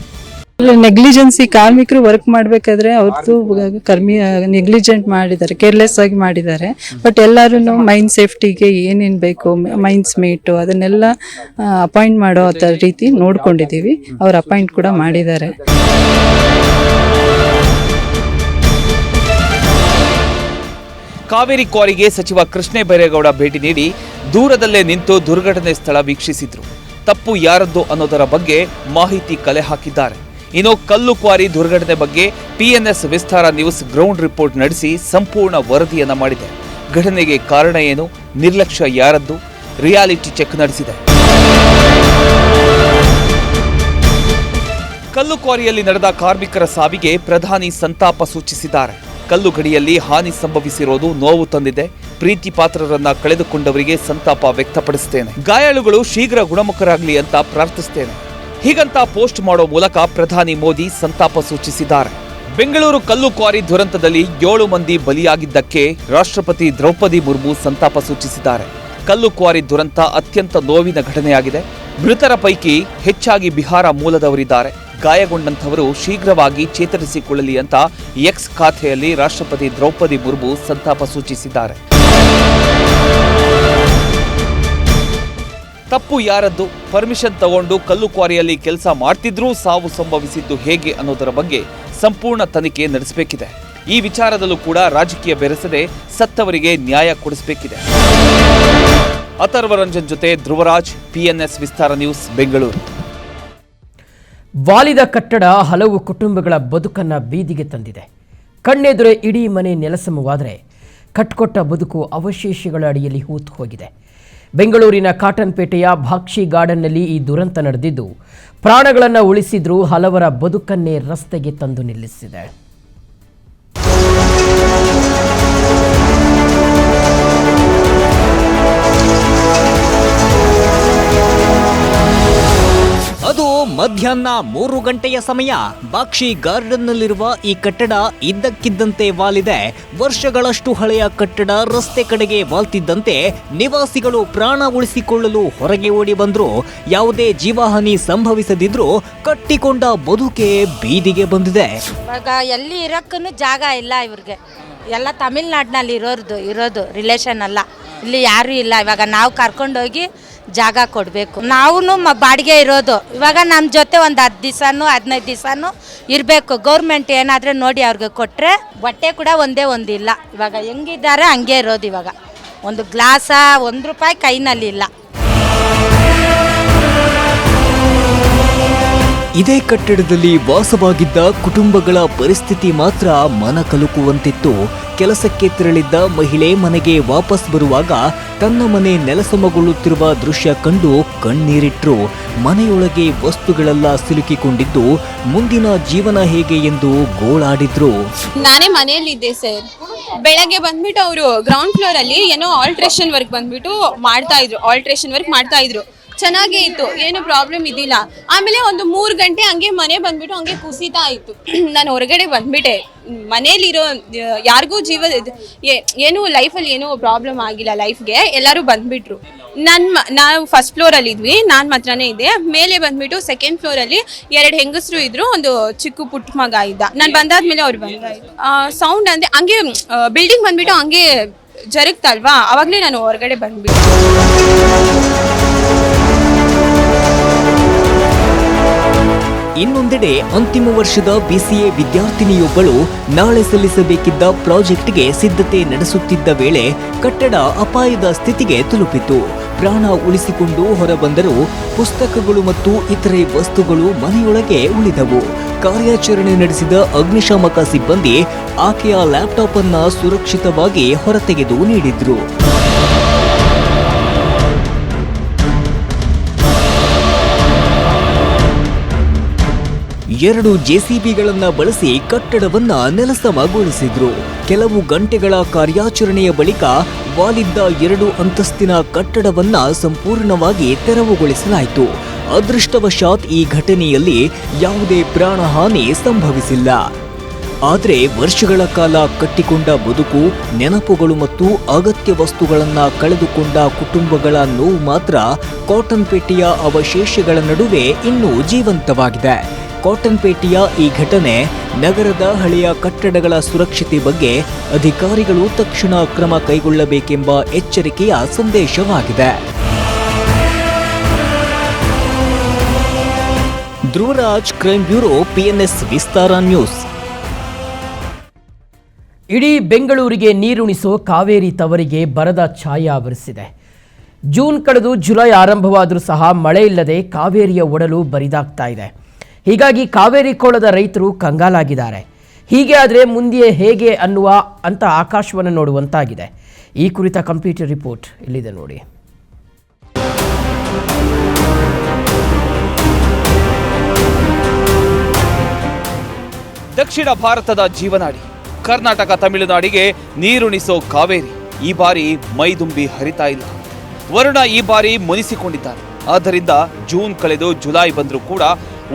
ನೆಗ್ಲಿಜೆನ್ಸಿ ಕಾರ್ಮಿಕರು ವರ್ಕ್ ಮಾಡಬೇಕಾದ್ರೆ ಅವ್ರದ್ದು ನೆಗ್ಲಿಜೆಂಟ್ ಮಾಡಿದ್ದಾರೆ, ಕೇರ್ಲೆಸ್ ಆಗಿ ಮಾಡಿದ್ದಾರೆ. ಬಟ್ ಎಲ್ಲರೂ ಮೈನ್ ಸೇಫ್ಟಿಗೆ ಏನೇನು ಬೇಕು, ಮೈನ್ಸ್ ಮೇಟು ಅದನ್ನೆಲ್ಲ ಅಪಾಯಿಂಟ್ ಮಾಡೋ ರೀತಿ ನೋಡ್ಕೊಂಡಿದ್ದೀವಿ. ಅವ್ರು ಅಪಾಯಿಂಟ್ ಕೂಡ ಮಾಡಿದ್ದಾರೆ. ಕಾವೇರಿ ಕ್ವಾರಿಗೆ ಸಚಿವ ಕೃಷ್ಣ ಬೈರೇಗೌಡ ಭೇಟಿ ನೀಡಿ ದೂರದಲ್ಲೇ ನಿಂತು ದುರ್ಘಟನೆ ಸ್ಥಳ ವೀಕ್ಷಿಸಿದ್ರು. ತಪ್ಪು ಯಾರದ್ದು ಅನ್ನೋದರ ಬಗ್ಗೆ ಮಾಹಿತಿ ಕಲೆ ಹಾಕಿದ್ದಾರೆ. ಇನ್ನು ಕಲ್ಲು ಕ್ವಾರಿ ದುರ್ಘಟನೆ ಬಗ್ಗೆ PNS ವಿಸ್ತಾರ ನ್ಯೂಸ್ ಗ್ರೌಂಡ್ ರಿಪೋರ್ಟ್ ನಡೆಸಿ ಸಂಪೂರ್ಣ ವರದಿಯನ್ನ ಮಾಡಿದೆ. ಘಟನೆಗೆ ಕಾರಣ ಏನು, ನಿರ್ಲಕ್ಷ್ಯ ಯಾರದ್ದು, ರಿಯಾಲಿಟಿ ಚೆಕ್ ನಡೆಸಿದೆ. ಕಲ್ಲು ಕ್ವಾರಿಯಲ್ಲಿ ನಡೆದ ಕಾರ್ಮಿಕರ ಸಾವಿಗೆ ಪ್ರಧಾನಿ ಸಂತಾಪ ಸೂಚಿಸಿದ್ದಾರೆ. ಕಲ್ಲು ಗಡಿಯಲ್ಲಿ ಹಾನಿ ಸಂಭವಿಸಿರೋದು ನೋವು ತಂದಿದೆ. ಪ್ರೀತಿ ಪಾತ್ರರನ್ನ ಕಳೆದುಕೊಂಡವರಿಗೆ ಸಂತಾಪ ವ್ಯಕ್ತಪಡಿಸುತ್ತೇನೆ. ಗಾಯಾಳುಗಳು ಶೀಘ್ರ ಗುಣಮುಖರಾಗಲಿ ಅಂತ ಪ್ರಾರ್ಥಿಸುತ್ತೇನೆ. ಹೀಗಂತ ಪೋಸ್ಟ್ ಮಾಡೋ ಮೂಲಕ ಪ್ರಧಾನಿ ಮೋದಿ ಸಂತಾಪ ಸೂಚಿಸಿದ್ದಾರೆ. ಬೆಂಗಳೂರು ಕಲ್ಲು ಕ್ವಾರಿ ದುರಂತದಲ್ಲಿ 7 ಮಂದಿ ಬಲಿಯಾಗಿದ್ದಕ್ಕೆ ರಾಷ್ಟ್ರಪತಿ ದ್ರೌಪದಿ ಮುರ್ಮು ಸಂತಾಪ ಸೂಚಿಸಿದ್ದಾರೆ. ಕಲ್ಲು ಕ್ವಾರಿ ದುರಂತ ಅತ್ಯಂತ ನೋವಿನ ಘಟನೆಯಾಗಿದೆ. ಮೃತರ ಪೈಕಿ ಹೆಚ್ಚಾಗಿ ಬಿಹಾರ ಮೂಲದವರಿದ್ದಾರೆ. ಗಾಯಗೊಂಡಂಥವರು ಶೀಘ್ರವಾಗಿ ಚೇತರಿಸಿಕೊಳ್ಳಲಿ ಅಂತ ಎಕ್ಸ್ ಖಾತೆಯಲ್ಲಿ ರಾಷ್ಟ್ರಪತಿ ದ್ರೌಪದಿ ಮುರ್ಮು ಸಂತಾಪ ಸೂಚಿಸಿದ್ದಾರೆ. ತಪ್ಪು ಯಾರದ್ದು, ಪರ್ಮಿಷನ್ ತಗೊಂಡು ಕಲ್ಲು ಕ್ವಾರಿಯಲ್ಲಿ ಕೆಲಸ ಮಾಡ್ತಿದ್ರೂ ಸಾವು ಸಂಭವಿಸಿದ್ದು ಹೇಗೆ ಅನ್ನೋದರ ಬಗ್ಗೆ ಸಂಪೂರ್ಣ ತನಿಖೆ ನಡೆಸಬೇಕಿದೆ. ಈ ವಿಚಾರದಲ್ಲೂ ಕೂಡ ರಾಜಕೀಯ ಬೆರೆಸದೆ ಸತ್ತವರಿಗೆ ನ್ಯಾಯ ಕೊಡಿಸಬೇಕಿದೆ. ಅಥರ್ವ ರಂಜನ್ ಜೊತೆ ಧ್ರುವರಾಜ್, PNS ವಿಸ್ತಾರ ನ್ಯೂಸ್, ಬೆಂಗಳೂರು. ವಾಲಿದ ಕಟ್ಟಡ ಹಲವು ಕುಟುಂಬಗಳ ಬದುಕನ್ನು ಬೀದಿಗೆ ತಂದಿದೆ. ಕಣ್ಣೆದುರೇ ಇಡೀ ಮನೆ ನೆಲಸಮವಾದರೆ ಕಟ್ಕೊಟ್ಟ ಬದುಕು ಅವಶೇಷಗಳ ಅಡಿಯಲ್ಲಿ ಹೂತು ಹೋಗಿದೆ. ಬೆಂಗಳೂರಿನ ಕಾಟನ್ಪೇಟೆಯ ಭಾಕ್ಷಿ ಗಾರ್ಡನ್ನಲ್ಲಿ ಈ ದುರಂತ ನಡೆದಿದ್ದು ಪ್ರಾಣಗಳನ್ನು ಉಳಿಸಿದ್ರೂ ಹಲವರ ಬದುಕನ್ನೇ ರಸ್ತೆಗೆ ತಂದು ನಿಲ್ಲಿಸಿದೆ. ಅದು ಮಧ್ಯಾಹ್ನ 3 ಗಂಟೆಯ ಸಮಯ. ಬಾಕ್ಷಿ ಗಾರ್ಡನ್ನಲ್ಲಿರುವ ಈ ಕಟ್ಟಡ ಇದ್ದಕ್ಕಿದ್ದಂತೆ ವಾಲಿದೆ. ವರ್ಷಗಳಷ್ಟು ಹಳೆಯ ಕಟ್ಟಡ ರಸ್ತೆ ಕಡೆಗೆ ವಾಲ್ತಿದ್ದಂತೆ ನಿವಾಸಿಗಳು ಪ್ರಾಣ ಉಳಿಸಿಕೊಳ್ಳಲು ಹೊರಗೆ ಓಡಿ ಬಂದ್ರು. ಯಾವುದೇ ಜೀವಹಾನಿ ಸಂಭವಿಸದಿದ್ರೂ ಕಟ್ಟಿಕೊಂಡ ಬದುಕೆ ಬೀದಿಗೆ ಬಂದಿದೆ. ಇವಾಗ ಎಲ್ಲಿ ಇರೋಕ್ಕೂ ಜಾಗ ಇಲ್ಲ ಇವ್ರಿಗೆ. ಎಲ್ಲ ತಮಿಳ್ನಾಡಿನಲ್ಲಿ ಇರೋದು ರಿಲೇಷನ್ ಅಲ್ಲ, ಇಲ್ಲಿ ಯಾರೂ ಇಲ್ಲ. ಇವಾಗ ನಾವು ಕರ್ಕೊಂಡೋಗಿ ಜಾಗ ಕೊಡಬೇಕು. ನಾವು ಬಾಡಿಗೆ ಇರೋದು. ಇವಾಗ ನಮ್ಮ ಜೊತೆ ಒಂದು 10 ದಿವಸನೂ 15 ದಿವಸನೂ ಇರಬೇಕು. ಗೌರ್ಮೆಂಟ್ ಏನಾದರೂ ನೋಡಿ ಅವ್ರಿಗೆ ಕೊಟ್ಟರೆ ಬಟ್ಟೆ ಕೂಡ ಒಂದಿಲ್ಲ. ಇವಾಗ ಹೆಂಗಿದ್ದಾರೆ ಹಂಗೆ ಇರೋದು. ಇವಾಗ ಒಂದು ಗ್ಲಾಸ ₹1 ಕೈನಲ್ಲಿಲ್ಲ. ಇದೇ ಕಟ್ಟಡದಲ್ಲಿ ವಾಸವಾಗಿದ್ದ ಕುಟುಂಬಗಳ ಪರಿಸ್ಥಿತಿ ಮಾತ್ರ ಮನಕಲುಕುವಂತಿತ್ತು. ಕೆಲಸಕ್ಕೆ ತೆರಳಿದ್ದ ಮಹಿಳೆ ಮನೆಗೆ ವಾಪಸ್ ಬರುವಾಗ ತನ್ನ ಮನೆ ನೆಲಸಮಗೊಳ್ಳುತ್ತಿರುವ ದೃಶ್ಯ ಕಂಡು ಕಣ್ಣೀರಿಟ್ರು. ಮನೆಯೊಳಗೆ ವಸ್ತುಗಳೆಲ್ಲ ಸಿಲುಕಿಕೊಂಡಿದ್ದು ಮುಂದಿನ ಜೀವನ ಹೇಗೆ ಎಂದು ಗೋಳಾಡಿದ್ರು. ನಾನೇ ಮನೆಯಲ್ಲಿದ್ದೆ ಸರ್. ಬೆಳಗ್ಗೆ ಬಂದ್ಬಿಟ್ಟು ಅವರು ಗ್ರೌಂಡ್ ಫ್ಲೋರ್ ಅಲ್ಲಿ ಏನೋ ಆಲ್ಟ್ರೇಷನ್ ವರ್ಕ್ ಬಂದ್ಬಿಟ್ಟು ಆಲ್ಟ್ರೇಷನ್ ವರ್ಕ್ ಮಾಡ್ತಾ ಇದ್ರು. ಚೆನ್ನಾಗೇ ಇತ್ತು, ಏನು ಪ್ರಾಬ್ಲಮ್ ಇದ್ದಿಲ್ಲ. ಆಮೇಲೆ ಒಂದು 3 ಗಂಟೆ ಹಂಗೆ ಮನೆ ಬಂದ್ಬಿಟ್ಟು ಹಂಗೆ ಕುಸಿತಾ ಇತ್ತು. ನಾನು ಹೊರಗಡೆ ಬಂದ್ಬಿಟ್ಟೆ. ಮನೇಲಿರೋ ಯಾರಿಗೂ ಏನು ಲೈಫಲ್ಲಿ ಏನೂ ಪ್ರಾಬ್ಲಮ್ ಆಗಿಲ್ಲ ಲೈಫ್ಗೆ, ಎಲ್ಲರೂ ಬಂದ್ಬಿಟ್ರು. ನಾವು ಫಸ್ಟ್ ಫ್ಲೋರಲ್ಲಿ ಇದ್ವಿ, ನಾನು ಮಾತ್ರನೇ ಇದ್ದೆ. ಮೇಲೆ ಬಂದ್ಬಿಟ್ಟು ಸೆಕೆಂಡ್ ಫ್ಲೋರಲ್ಲಿ 2 ಹೆಂಗಸರು ಇದ್ರು, ಒಂದು ಚಿಕ್ಕ ಪುಟ್ಟ ಮಗ ಇದ್ದ. ನಾನು ಬಂದಾದ್ಮೇಲೆ ಅವ್ರು ಬಂದಾಯ್ತು. ಸೌಂಡ್ ಅಂದ್ರೆ ಹಂಗೆ ಬಿಲ್ಡಿಂಗ್ ಬಂದ್ಬಿಟ್ಟು ಹಂಗೆ ಜರುಗ್ತಲ್ವಾ, ಅವಾಗಲೇ ನಾನು ಹೊರಗಡೆ ಬಂದ್ಬಿಟ್ಟು. ಇನ್ನೊಂದೆಡೆ ಅಂತಿಮ ವರ್ಷದ BCA ವಿದ್ಯಾರ್ಥಿನಿಯೊಬ್ಬಳು ನಾಳೆ ಸಲ್ಲಿಸಬೇಕಿದ್ದ ಪ್ರಾಜೆಕ್ಟ್ಗೆ ಸಿದ್ಧತೆ ನಡೆಸುತ್ತಿದ್ದ ವೇಳೆ ಕಟ್ಟಡ ಅಪಾಯದ ಸ್ಥಿತಿಗೆ ತಲುಪಿತು. ಪ್ರಾಣ ಉಳಿಸಿಕೊಂಡು ಹೊರಬಂದರೂ ಪುಸ್ತಕಗಳು ಮತ್ತು ಇತರೆ ವಸ್ತುಗಳು ಮನೆಯೊಳಗೆ ಉಳಿದವು. ಕಾರ್ಯಾಚರಣೆ ನಡೆಸಿದ ಅಗ್ನಿಶಾಮಕ ಸಿಬ್ಬಂದಿ ಆಕೆಯ ಲ್ಯಾಪ್ಟಾಪ್ ಅನ್ನು ಸುರಕ್ಷಿತವಾಗಿ ಹೊರತೆಗೆದು ನೀಡಿದ್ರು. 2 JCBಗಳನ್ನು ಬಳಸಿ ಕಟ್ಟಡವನ್ನ ನೆಲಸಮಗೊಳಿಸಿದ್ರು. ಕೆಲವು ಗಂಟೆಗಳ ಕಾರ್ಯಾಚರಣೆಯ ಬಳಿಕ ವಾಲಿದ್ದ 2 ಅಂತಸ್ತಿನ ಕಟ್ಟಡವನ್ನ ಸಂಪೂರ್ಣವಾಗಿ ತೆರವುಗೊಳಿಸಲಾಯಿತು. ಅದೃಷ್ಟವಶಾತ್ ಈ ಘಟನೆಯಲ್ಲಿ ಯಾವುದೇ ಪ್ರಾಣಹಾನಿ ಸಂಭವಿಸಿಲ್ಲ. ಆದರೆ ವರ್ಷಗಳ ಕಾಲ ಕಟ್ಟಿಕೊಂಡ ಬದುಕು, ನೆನಪುಗಳು ಮತ್ತು ಅಗತ್ಯ ವಸ್ತುಗಳನ್ನು ಕಳೆದುಕೊಂಡ ಕುಟುಂಬಗಳ ನೋವು ಮಾತ್ರ ಕಾಟನ್ಪೇಟೆಯ ಅವಶೇಷಗಳ ನಡುವೆ ಇನ್ನೂ ಜೀವಂತವಾಗಿದೆ. ಕಾಟನ್ಪೇಟೆಯ ಈ ಘಟನೆ ನಗರದ ಹಳೆಯ ಕಟ್ಟಡಗಳ ಸುರಕ್ಷತೆ ಬಗ್ಗೆ ಅಧಿಕಾರಿಗಳು ತಕ್ಷಣ ಕ್ರಮ ಕೈಗೊಳ್ಳಬೇಕೆಂಬ ಎಚ್ಚರಿಕೆಯ ಸಂದೇಶವಾಗಿದೆ. ಧ್ರುವರಾಜ್, ಕ್ರೈಮ್ ಬ್ಯೂರೋ, PNS ವಿಸ್ತಾರ ನ್ಯೂಸ್. ಇಡೀ ಬೆಂಗಳೂರಿಗೆ ನೀರುಣಿಸೋ ಕಾವೇರಿ ತವರಿಗೆ ಬರದ ಛಾಯೆ ಆವರಿಸಿದೆ. ಜೂನ್ ಕಳೆದು ಜುಲೈ ಆರಂಭವಾದರೂ ಸಹ ಮಳೆ ಇಲ್ಲದೆ ಕಾವೇರಿಯ ಒಡಲು ಬರಿದಾಗ್ತಾ ಇದೆ. ಹೀಗಾಗಿ ಕಾವೇರಿ ಕೋಳದ ರೈತರು ಕಂಗಾಲಾಗಿದ್ದಾರೆ. ಹೀಗೆ ಆದರೆ ಮುಂದೆ ಹೇಗೆ ಅಂತ ಆಕಾಶವನ್ನು ನೋಡುವಂತಾಗಿದೆ. ಈ ಕುರಿತ ಕಂಪ್ಯೂಟರ್ ರಿಪೋರ್ಟ್ ಇಲ್ಲಿದೆ ನೋಡಿ. ದಕ್ಷಿಣ ಭಾರತದ ಜೀವನಾಡಿ ಕರ್ನಾಟಕ ತಮಿಳುನಾಡಿಗೆ ನೀರುಣಿಸೋ ಕಾವೇರಿ ಈ ಬಾರಿ ಮೈದುಂಬಿ ಹರಿತಾ ಇಲ್ಲ. ವರುಣ ಈ ಬಾರಿ ಮುನಿಸಿಕೊಂಡಿದ್ದಾನೆ. ಆದ್ದರಿಂದ ಜೂನ್ ಕಳೆದು ಜುಲೈ ಬಂದರೂ ಕೂಡ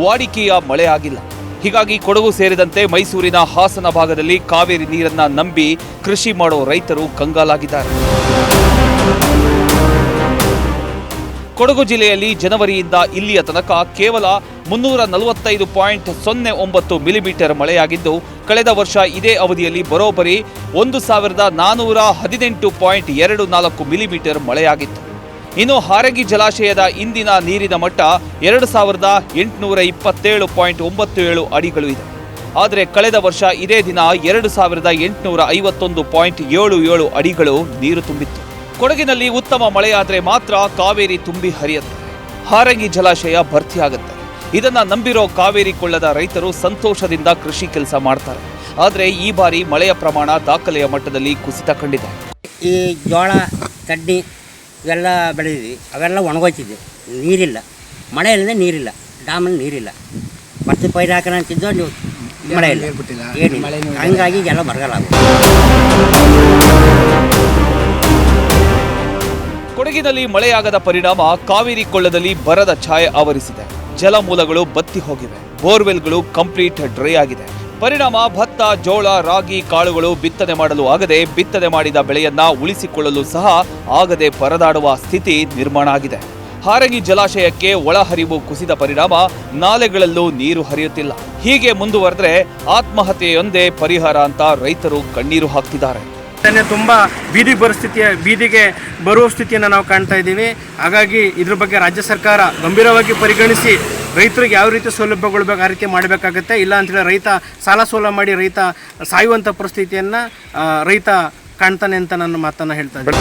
ವಾಡಿಕೆಯ ಮಳೆ ಆಗಿಲ್ಲ. ಹೀಗಾಗಿ ಕೊಡಗು ಸೇರಿದಂತೆ ಮೈಸೂರಿನ ಹಾಸನ ಭಾಗದಲ್ಲಿ ಕಾವೇರಿ ನೀರನ್ನ ನಂಬಿ ಕೃಷಿ ಮಾಡೋ ರೈತರು ಕಂಗಾಲಾಗಿದ್ದಾರೆ. ಕೊಡಗು ಜಿಲ್ಲೆಯಲ್ಲಿ ಜನವರಿಯಿಂದ ಇಲ್ಲಿಯ ತನಕ ಕೇವಲ 345.09 ಮಿಲಿಮೀಟರ್ ಮಳೆಯಾಗಿದ್ದು, ಕಳೆದ ವರ್ಷ ಇದೇ ಅವಧಿಯಲ್ಲಿ ಬರೋಬ್ಬರಿ 1418.24 ಮಿಲಿಮೀಟರ್ ಮಳೆಯಾಗಿತ್ತು. ಇನ್ನು ಹಾರಂಗಿ ಜಲಾಶಯದ ಇಂದಿನ ನೀರಿನ ಮಟ್ಟ 2827.97 ಅಡಿಗಳು ಇದೆ. ಆದರೆ ಕಳೆದ ವರ್ಷ ಇದೇ ದಿನ 2851.77 ಅಡಿಗಳು ನೀರು ತುಂಬಿತ್ತು. ಕೊಡಗಿನಲ್ಲಿ ಉತ್ತಮ ಮಳೆಯಾದರೆ ಮಾತ್ರ ಕಾವೇರಿ ತುಂಬಿ ಹರಿಯುತ್ತೆ, ಹಾರಂಗಿ ಜಲಾಶಯ ಭರ್ತಿಯಾಗುತ್ತೆ. ಇದನ್ನ ನಂಬಿರೋ ಕಾವೇರಿ ಕೊಳ್ಳದ ರೈತರು ಸಂತೋಷದಿಂದ ಕೃಷಿ ಕೆಲಸ ಮಾಡ್ತಾರೆ. ಆದರೆ ಈ ಬಾರಿ ಮಳೆಯ ಪ್ರಮಾಣ ದಾಖಲೆಯ ಮಟ್ಟದಲ್ಲಿ ಕುಸಿತ ಕಂಡಿದೆ. ಈ ಜೋಳ, ಕಡ್ಡಿ ಇವೆಲ್ಲ ಬೆಳೆದಿದ್ವಿ, ಅವೆಲ್ಲ ಒಣಗೋಯ್ತಿದ್ವಿ. ನೀರಿಲ್ಲ, ಮಳೆ ಇಲ್ಲದೆ ನೀರಿಲ್ಲ, ಡ್ಯಾಮಲ್ಲಿ ನೀರಿಲ್ಲ. ಮತ್ತೆ ಪೈರು ಹಾಕೋಣ ಅಂತಿದ್ದು ನೀವು ಮಳೆ ಇಲ್ಲ, ಏನಿಲ್ಲ. ಹಂಗಾಗಿ ಎಲ್ಲ ಬರಗಾಲ. ಕೊಡಗಿನಲ್ಲಿ ಮಳೆಯಾಗದ ಪರಿಣಾಮ ಕಾವೇರಿ ಕೊಳ್ಳದಲ್ಲಿ ಬರದ ಛಾಯೆ ಆವರಿಸಿದೆ. ಜಲಮೂಲಗಳು ಬತ್ತಿ ಹೋಗಿವೆ, ಬೋರ್ವೆಲ್ಗಳು ಕಂಪ್ಲೀಟ್ ಡ್ರೈ ಆಗಿದೆ. ಪರಿಣಾಮ ಭತ್ತ, ಜೋಳ, ರಾಗಿ ಕಾಳುಗಳು ಬಿತ್ತನೆ ಮಾಡಲು ಆಗದೆ, ಬಿತ್ತನೆ ಮಾಡಿದ ಬೆಳೆಯನ್ನ ಉಳಿಸಿಕೊಳ್ಳಲು ಸಹ ಆಗದೆ ಪರದಾಡುವ ಸ್ಥಿತಿ ನಿರ್ಮಾಣ ಆಗಿದೆ. ಹಾರಂಗಿ ಜಲಾಶಯಕ್ಕೆ ಒಳಹರಿವು ಕುಸಿದ ಪರಿಣಾಮ ನಾಲೆಗಳಲ್ಲೂ ನೀರು ಹರಿಯುತ್ತಿಲ್ಲ. ಹೀಗೆ ಮುಂದುವರೆದ್ರೆ ಆತ್ಮಹತ್ಯೆಯೊಂದೇ ಪರಿಹಾರ ಅಂತ ರೈತರು ಕಣ್ಣೀರು ಹಾಕ್ತಿದ್ದಾರೆ. ತುಂಬಾ ಬೀದಿಗೆ ಬರುವ ಸ್ಥಿತಿಯನ್ನು ನಾವು ಕಾಣ್ತಾ ಇದ್ದೀವಿ. ಹಾಗಾಗಿ ಇದ್ರ ಬಗ್ಗೆ ರಾಜ್ಯ ಸರ್ಕಾರ ಗಂಭೀರವಾಗಿ ಪರಿಗಣಿಸಿ ರೈತರಿಗೆ ಯಾವ ರೀತಿ ಸೌಲಭ್ಯಗೊಳ್ಬೇಕು ಆ ರೀತಿ ಮಾಡಬೇಕಾಗುತ್ತೆ. ಇಲ್ಲ ಅಂತೇಳಿ ರೈತ ಸಾಲ ಸೋಲ ಮಾಡಿ ರೈತ ಸಾಯುವಂಥ ಪರಿಸ್ಥಿತಿಯನ್ನು ರೈತ ಕಾಣ್ತಾನೆ ಅಂತ ನನ್ನ ಮಾತನ್ನು ಹೇಳ್ತಾ ಇದ್ದೀನಿ.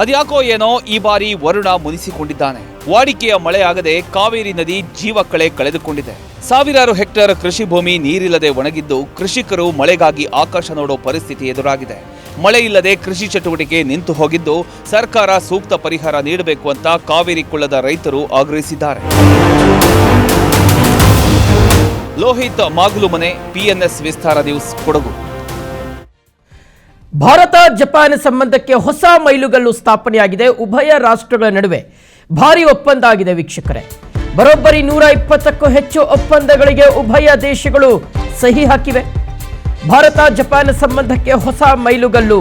ಅದ್ಯಾಕೋ ಏನೋ ಈ ಬಾರಿ ವರುಣ ಮುನಿಸಿಕೊಂಡಿದ್ದಾನೆ. ವಾಡಿಕೆಯ ಮಳೆಯಾಗದೆ ಕಾವೇರಿ ನದಿ ಜೀವಕಳೆ ಕಳೆದುಕೊಂಡಿದೆ. ಸಾವಿರಾರು ಹೆಕ್ಟೇರ್ ಕೃಷಿ ಭೂಮಿ ನೀರಿಲ್ಲದೆ ಒಣಗಿದ್ದು, ಕೃಷಿಕರು ಮಳೆಗಾಗಿ ಆಕಾಶ ನೋಡೋ ಪರಿಸ್ಥಿತಿ ಎದುರಾಗಿದೆ. ಮಳೆ ಇಲ್ಲದೆ ಕೃಷಿ ಚಟುವಟಿಕೆ ನಿಂತು ಹೋಗಿದ್ದು, ಸರ್ಕಾರ ಸೂಕ್ತ ಪರಿಹಾರ ನೀಡಬೇಕು ಅಂತ ಕಾವೇರಿ ಕೊಳ್ಳದ ರೈತರು ಆಗ್ರಹಿಸಿದ್ದಾರೆ. ಲೋಹಿತ್ ಮಾಗುಲುಮನೆ, PNS ವಿಸ್ತಾರ ನ್ಯೂಸ್, ಕೊಡಗು. ಭಾರತ ಜಪಾನ್ ಸಂಬಂಧಕ್ಕೆ ಹೊಸ ಮೈಲುಗಲ್ಲು ಸ್ಥಾಪನೆಯಾಗಿದೆ. ಉಭಯ ರಾಷ್ಟ್ರಗಳ ನಡುವೆ ಭಾರಿ ಒಪ್ಪಂದ ಆಗಿದೆ ವೀಕ್ಷಕರೇ. ಬರೋಬ್ಬರಿ 120ಕ್ಕೂ ಹೆಚ್ಚು ಒಪ್ಪಂದಗಳಿಗೆ ಉಭಯ ದೇಶಗಳು ಸಹಿ ಹಾಕಿವೆ. ಭಾರತ ಜಪಾನ್ ಸಂಬಂಧಕ್ಕೆ ಹೊಸ ಮೈಲುಗಲ್ಲು.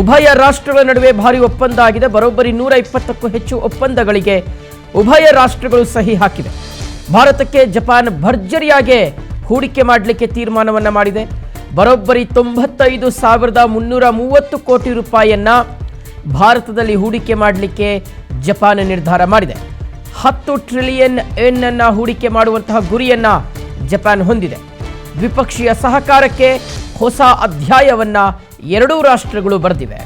ಉಭಯ ರಾಷ್ಟ್ರಗಳ ನಡುವೆ ಭಾರಿ ಒಪ್ಪಂದ ಆಗಿದೆ. ಬರೋಬ್ಬರಿ 120ಕ್ಕೂ ಹೆಚ್ಚು ಒಪ್ಪಂದಗಳಿಗೆ ಉಭಯ ರಾಷ್ಟ್ರಗಳು ಸಹಿ ಹಾಕಿವೆ. ಭಾರತಕ್ಕೆ ಜಪಾನ್ ಭರ್ಜರಿಯಾಗಿ ಹೂಡಿಕೆ ಮಾಡಲಿಕ್ಕೆ ತೀರ್ಮಾನವನ್ನ ಮಾಡಿದೆ. ಬರೋಬ್ಬರಿ 95,330 ಕೋಟಿ ರೂಪಾಯಿಯನ್ನ ಭಾರತದಲ್ಲಿ ಹೂಡಿಕೆ ಮಾಡಲಿಕ್ಕೆ ಜಪಾನ್ ನಿರ್ಧಾರ ಮಾಡಿದೆ. 10 ಟ್ರಿಲಿಯನ್ ಯೆನ್ ಅನ್ನ ಹೂಡಿಕೆ ಮಾಡುವಂತಹ ಗುರಿಯನ್ನ ಜಪಾನ್ ಹೊಂದಿದೆ. ದ್ವಿಪಕ್ಷೀಯ ಸಹಕಾರಕ್ಕೆ ಹೊಸ ಅಧ್ಯಾಯವನ್ನ ಎರಡೂ ರಾಷ್ಟ್ರಗಳು ಬರೆದಿವೆ.